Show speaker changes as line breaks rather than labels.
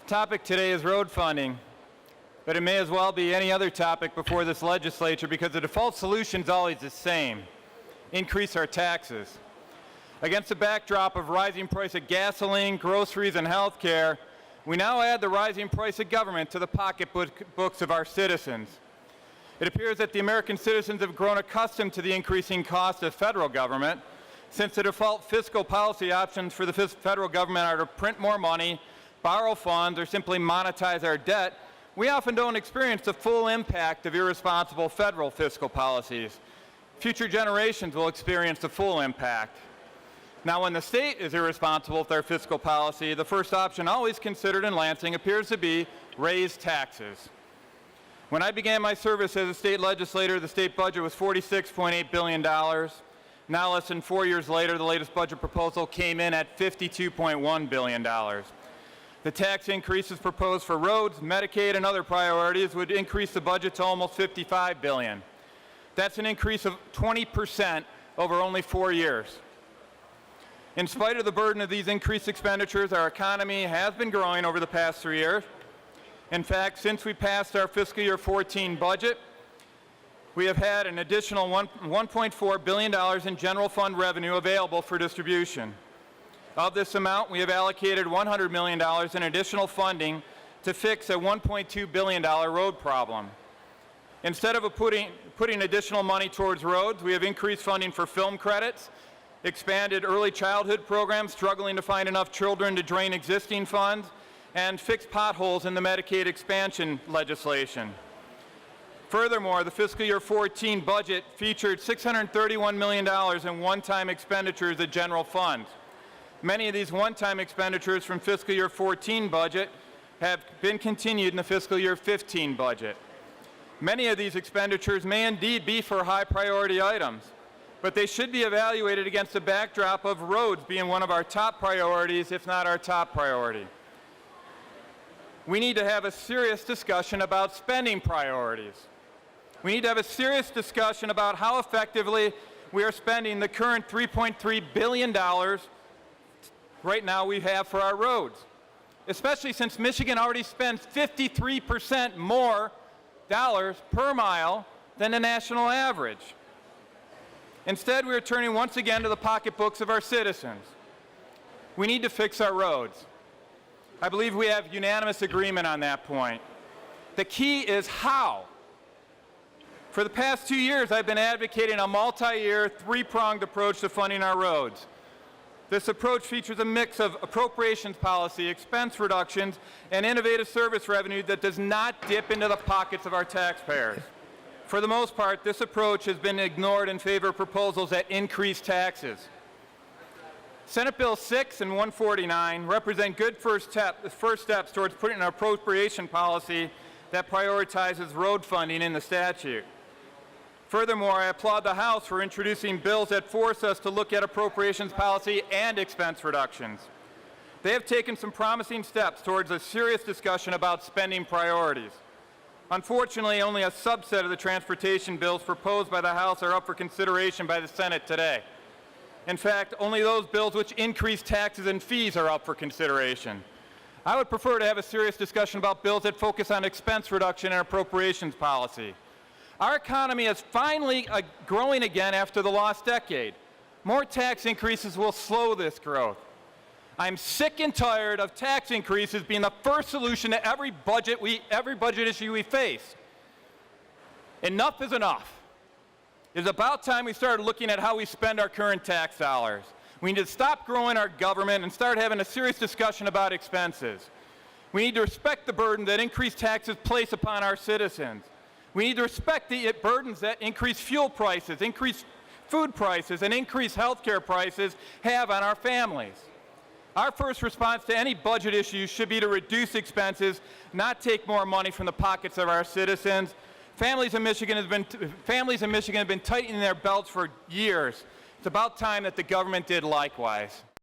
The topic today is road funding, but it may as well be any other topic before this legislature because the default solution is always the same: increase our taxes. Against the backdrop of rising price of gasoline, groceries, and health care, we now add the rising price of government to the pocketbooks of our citizens. It appears that the American citizens have grown accustomed to the increasing cost of federal government, since the default fiscal policy options for the federal government are to print more money, borrow funds, or simply monetize our debt. We often don't experience the full impact of irresponsible federal fiscal policies. Future generations will experience the full impact. Now, when the state is irresponsible with their fiscal policy, the first option always considered in Lansing appears to be raise taxes. When I began my service as a state legislator, the state budget was $46.8 billion. Now, less than 4 years later, the latest budget proposal came in at $52.1 billion. The tax increases proposed for roads, Medicaid, and other priorities would increase the budget to almost $55 billion. That's an increase of 20% over only 4 years. In spite of the burden of these increased expenditures, our economy has been growing over the past 3 years. In fact, since we passed our fiscal year 14 budget, we have had an additional $1.4 billion in general fund revenue available for distribution. Of this amount, we have allocated $100 million in additional funding to fix a $1.2 billion road problem. Instead of putting additional money towards roads, we have increased funding for film credits, expanded early childhood programs struggling to find enough children to drain existing funds, and fixed potholes in the Medicaid expansion legislation. Furthermore, the fiscal year 14 budget featured $631 million in one-time expenditures of general funds. Many of these one-time expenditures from fiscal year 14 budget have been continued in the fiscal year 15 budget. Many of these expenditures may indeed be for high priority items, but they should be evaluated against the backdrop of roads being one of our top priorities, if not our top priority. We need to have a serious discussion about spending priorities. We need to have a serious discussion about how effectively we are spending the current $3.3 billion right now we have for our roads, especially since Michigan already spends 53% more dollars per mile than the national average. Instead, we are turning once again to the pocketbooks of our citizens. We need to fix our roads. I believe we have unanimous agreement on that point. The key is how. For the past 2 years, I've been advocating a multi-year, three-pronged approach to funding our roads. This approach features a mix of appropriations policy, expense reductions, and innovative service revenue that does not dip into the pockets of our taxpayers. For the most part, this approach has been ignored in favor of proposals that increase taxes. Senate Bill 6 and 149 represent good first steps towards putting an appropriation policy that prioritizes road funding in the statute. Furthermore, I applaud the House for introducing bills that force us to look at appropriations policy and expense reductions. They have taken some promising steps towards a serious discussion about spending priorities. Unfortunately, only a subset of the transportation bills proposed by the House are up for consideration by the Senate today. In fact, only those bills which increase taxes and fees are up for consideration. I would prefer to have a serious discussion about bills that focus on expense reduction and appropriations policy. Our economy is finally growing again after the lost decade. More tax increases will slow this growth. I'm sick and tired of tax increases being the first solution to every budget issue we face. Enough is enough. It's about time we started looking at how we spend our current tax dollars. We need to stop growing our government and start having a serious discussion about expenses. We need to respect the burden that increased taxes place upon our citizens. We need to respect the burdens that increased fuel prices, increased food prices, and increased health care prices have on our families. Our first response to any budget issues should be to reduce expenses, not take more money from the pockets of our citizens. Families in Michigan have been tightening their belts for years. It's about time that the government did likewise.